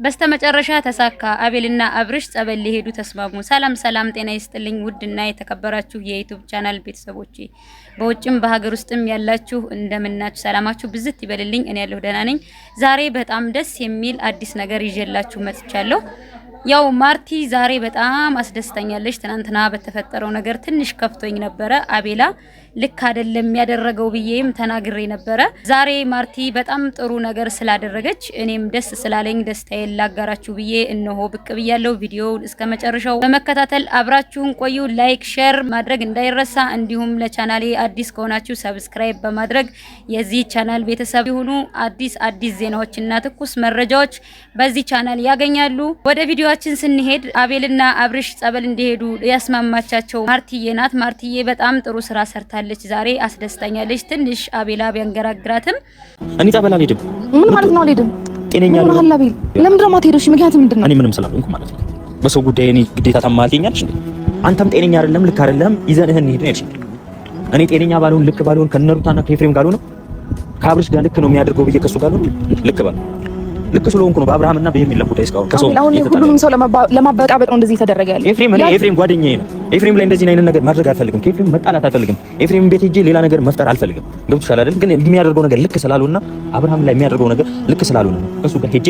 በስተመጨረሻ ተሳካ። አቤልና አብርሽ ጸበል ሊሄዱ ተስማሙ። ሰላም ጤና ይስጥልኝ ውድና የተከበራችሁ የዩቲዩብ ቻናል ቤተሰቦቼ በውጭም በሀገር ውስጥም ያላችሁ እንደምናችሁ ሰላማችሁ ብዝት ይበልልኝ። እኔ ያለሁ ደህና ነኝ። ዛሬ በጣም ደስ የሚል አዲስ ነገር ይዤላችሁ መጥቻለሁ። ያው ማርቲ ዛሬ በጣም አስደስተኛለች። ትናንትና በተፈጠረው ነገር ትንሽ ከፍቶኝ ነበረ። አቤላ ልክ አይደለም ያደረገው ብዬም ተናግሬ ነበረ። ዛሬ ማርቲ በጣም ጥሩ ነገር ስላደረገች እኔም ደስ ስላለኝ ደስታዬን ላጋራችሁ ብዬ እነሆ ብቅ ብያለሁ። ቪዲዮውን እስከመጨረሻው በመከታተል አብራችሁን ቆዩ። ላይክ ሼር ማድረግ እንዳይረሳ፣ እንዲሁም ለቻናሌ አዲስ ከሆናችሁ ሰብስክራይብ በማድረግ የዚህ ቻናል ቤተሰብ ይሁኑ። አዲስ ዜናዎችና ትኩስ መረጃዎች በዚህ ቻናል ያገኛሉ። ወደ ቪዲዮአችን ስንሄድ አቤልና አብርሽ ጸበል እንዲሄዱ ያስማማቻቸው ማርቲዬ ናት። ማርቲዬ በጣም ጥሩ ስራ ሰርታለች። ዛሬ አስደስታኛለች። ትንሽ አቤላ ቢያንገራግራትም እኔ ጸበል አልሄድም። ምን ማለት ነው አልሄድም? ጤነኛ ነው አላቤል። ለምን ድራማ ትሄደሽ? ምክንያት ምንድነው? እኔ ምንም ስላልሆንኩ ማለት ነው። በሰው ጉዳይ እኔ ግዴታ ታማልኛለሽ እንዴ? አንተም ጤነኛ አይደለም ልክ አይደለም ይዘንህ እንሂድ ነው ያልሽ። እኔ ጤነኛ ባልሆን ልክ ባልሆን ከነሩታና ከኤፍሬም ጋር ነው ከአብርሽ ጋር ልክ ነው የሚያደርገው ብዬ ከሱ ጋር ነው ልክ ባል ልክ ስለሆንኩ ነው በአብርሃምና በየሚላ ጉዳይ እስካሁን ከሰው ሁሉም ሰው ለማበጣበጥ ነው እንደዚህ ተደረገ ያለ። ኤፍሬም ጓደኛዬ ነው። ኤፍሬም ላይ እንደዚህ አይነት ነገር ማድረግ አልፈልግም። ከኤፍሬም መጣላት አልፈልግም። ኤፍሬም ቤት ሄጄ ሌላ ነገር መፍጠር አልፈልግም። ገብቶሻል አይደል? ግን የሚያደርገው ነገር ልክ ስላልሆነና አብርሃም ላይ የሚያደርገው ነገር ልክ ስላልሆነ ነው ከሱ ጋር ሄጄ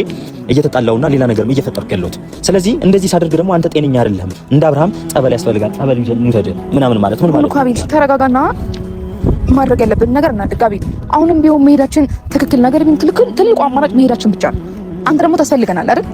እየተጣላውና ሌላ ነገር እየፈጠርኩ ያለሁት። ስለዚህ እንደዚህ ሳደርግ ደግሞ አንተ ጤነኛ አይደለም። እንደ አብርሃም ጸበል ያስፈልጋል። ጸበል እንውሰድ ምናምን ማለት ምን ማለት ነው? ተረጋጋና ማድረግ ያለብን ነገር እናድርግ። አቤል አሁንም ቢሆን መሄዳችን ትክክል ነገር ግን ትልቁ አማራጭ መሄዳችን ብቻ ነው። አንተ ደግሞ ታስፈልገናል አይደል?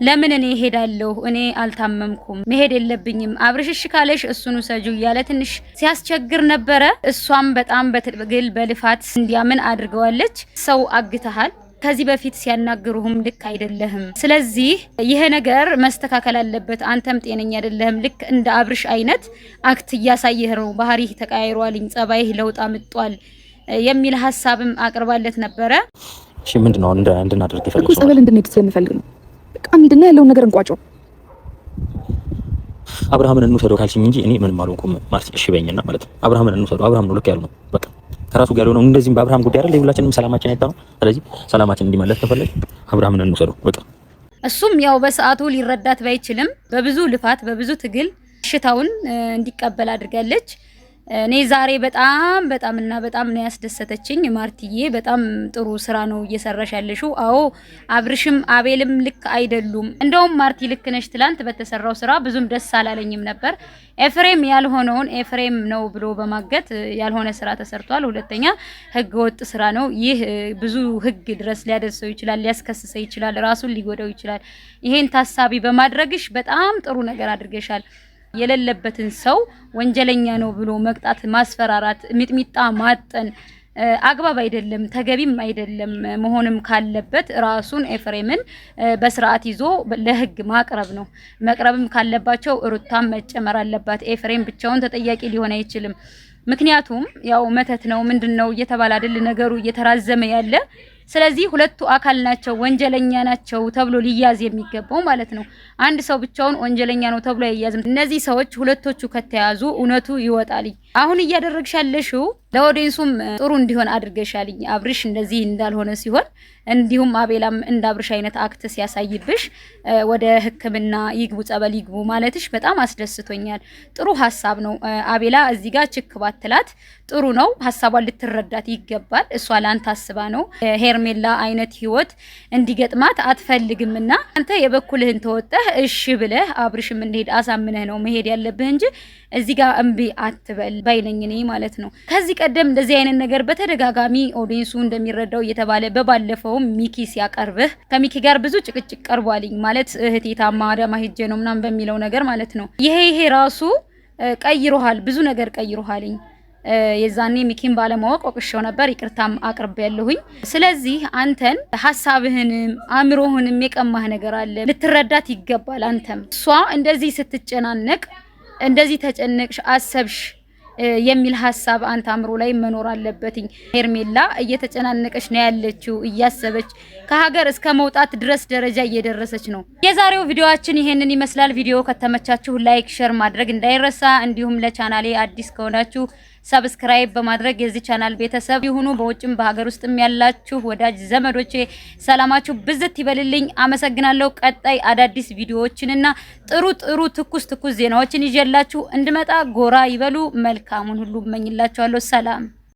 ለምን እኔ ሄዳለሁ? እኔ አልታመምኩም፣ መሄድ የለብኝም። አብርሽ እሺ ካለሽ እሱን ውሰጂው እያለ ትንሽ ሲያስቸግር ነበረ። እሷም በጣም በትግል በልፋት እንዲያምን አድርገዋለች። ሰው አግተሃል፣ ከዚህ በፊት ሲያናግሩህም ልክ አይደለህም። ስለዚህ ይሄ ነገር መስተካከል አለበት። አንተም ጤነኛ አይደለህም። ልክ እንደ አብርሽ አይነት አክት እያሳየህ ነው። ባህሪህ ተቀያይሯልኝ፣ ጸባይህ ለውጥ አምጧል የሚል ሀሳብም አቅርባለት ነበረ። እሺ ምንድነው እንድናደርግ ይፈልጋል? ጸበል እንድንሄድ ስለምፈልግ ነው። በቃ እንሂድና ያለውን ነገር እንቋጨው። አብርሃምን እንውሰደው ካልሽኝ እንጂ እኔ ምንም አልሆንኩም ማለት እሺ በይኝና ማለት ነው። አብርሃምን እንውሰደው። አብርሃም ነው ልክ ያለው ነው። በቃ ከራሱ ጋር ነው። እንደዚህም በአብርሃም ጉዳይ አይደል ሁላችንም ሰላማችን ያጣ ነው። ስለዚህ ሰላማችን እንዲመለስ ከፈለግ አብርሃምን እንውሰደው በቃ። እሱም ያው በሰዓቱ ሊረዳት ባይችልም በብዙ ልፋት በብዙ ትግል ሽታውን እንዲቀበል አድርጋለች። እኔ ዛሬ በጣም ነው ያስደሰተችኝ። ማርቲዬ በጣም ጥሩ ስራ ነው እየሰራሽ ያለሽው። አዎ አብርሽም አቤልም ልክ አይደሉም። እንደውም ማርቲ ልክ ነሽ። ትላንት በተሰራው ስራ ብዙም ደስ አላለኝም ነበር። ኤፍሬም ያልሆነውን ኤፍሬም ነው ብሎ በማገት ያልሆነ ስራ ተሰርቷል። ሁለተኛ ህገ ወጥ ስራ ነው። ይህ ብዙ ህግ ድረስ ሊያደርሰው ይችላል፣ ሊያስከስሰው ይችላል፣ ራሱን ሊጎዳው ይችላል። ይሄን ታሳቢ በማድረግሽ በጣም ጥሩ ነገር አድርገሻል። የሌለበትን ሰው ወንጀለኛ ነው ብሎ መቅጣት፣ ማስፈራራት፣ ሚጥሚጣ ማጠን አግባብ አይደለም፣ ተገቢም አይደለም። መሆንም ካለበት ራሱን ኤፍሬምን በስርዓት ይዞ ለህግ ማቅረብ ነው። መቅረብም ካለባቸው ሩታም መጨመር አለባት። ኤፍሬም ብቻውን ተጠያቂ ሊሆን አይችልም። ምክንያቱም ያው መተት ነው ምንድነው እየተባለ አይደል ነገሩ እየተራዘመ ያለ። ስለዚህ ሁለቱ አካል ናቸው፣ ወንጀለኛ ናቸው ተብሎ ሊያዝ የሚገባው ማለት ነው። አንድ ሰው ብቻውን ወንጀለኛ ነው ተብሎ አይያዝም። እነዚህ ሰዎች ሁለቶቹ ከተያዙ እውነቱ ይወጣል። አሁን እያደረግሽ ያለሽው ለኦዲየንሱም ጥሩ እንዲሆን አድርገሻልኝ። አብርሽ እንደዚህ እንዳልሆነ ሲሆን እንዲሁም አቤላም እንደ አብርሽ አይነት አክት ሲያሳይብሽ ወደ ሕክምና ይግቡ ጸበል ይግቡ ማለትሽ በጣም አስደስቶኛል። ጥሩ ሀሳብ ነው። አቤላ እዚህ ጋር ችክ ባትላት ጥሩ ነው። ሀሳቧን ልትረዳት ይገባል። እሷ ላንተ አስባ ነው። ሄርሜላ አይነት ህይወት እንዲገጥማት አትፈልግምና አንተ የበኩልህን ተወጣህ እሺ ብለህ አብርሽም እንሄድ አሳምነህ ነው መሄድ ያለብህ እንጂ እዚህ ጋር እምቢ አትበል ባይነኝ እኔ ማለት ነው። ከዚህ ቀደም እንደዚህ አይነት ነገር በተደጋጋሚ ኦዲየንሱ እንደሚረዳው እየተባለ በባለፈው ሚኪ ሲያቀርብህ ከሚኪ ጋር ብዙ ጭቅጭቅ ቀርቧልኝ ማለት እህቴ ታማ አዳማ ሄጄ ነው ምናምን በሚለው ነገር ማለት ነው። ይሄ ራሱ ቀይሮሃል፣ ብዙ ነገር ቀይሮሃልኝ። የዛኔ ሚኪን ባለማወቅ ወቅሼው ነበር፣ ይቅርታም አቅርቤ ያለሁኝ። ስለዚህ አንተን ሐሳብህንም አእምሮህንም የቀማህ ነገር አለ፣ ልትረዳት ይገባል። አንተም እሷ እንደዚህ ስትጨናነቅ እንደዚህ ተጨነቅሽ አሰብሽ የሚል ሐሳብ አንተ አእምሮ ላይ መኖር አለበትኝ። ሄርሜላ እየተጨናነቀች ነው ያለችው፣ እያሰበች ከሀገር እስከ መውጣት ድረስ ደረጃ እየደረሰች ነው። የዛሬው ቪዲዮአችን ይሄንን ይመስላል። ቪዲዮ ከተመቻችሁ ላይክ ሼር ማድረግ እንዳይረሳ፣ እንዲሁም ለቻናሌ አዲስ ከሆናችሁ ሰብስክራይብ በማድረግ የዚህ ቻናል ቤተሰብ ይሁኑ። በውጭም በሀገር ውስጥም ያላችሁ ወዳጅ ዘመዶቼ ሰላማችሁ ብዝት ይበልልኝ። አመሰግናለሁ። ቀጣይ አዳዲስ ቪዲዮዎችንና ጥሩ ትኩስ ዜናዎችን ይዤላችሁ እንድመጣ ጎራ ይበሉ። መልካሙን ሁሉ እመኝላችኋለሁ። ሰላም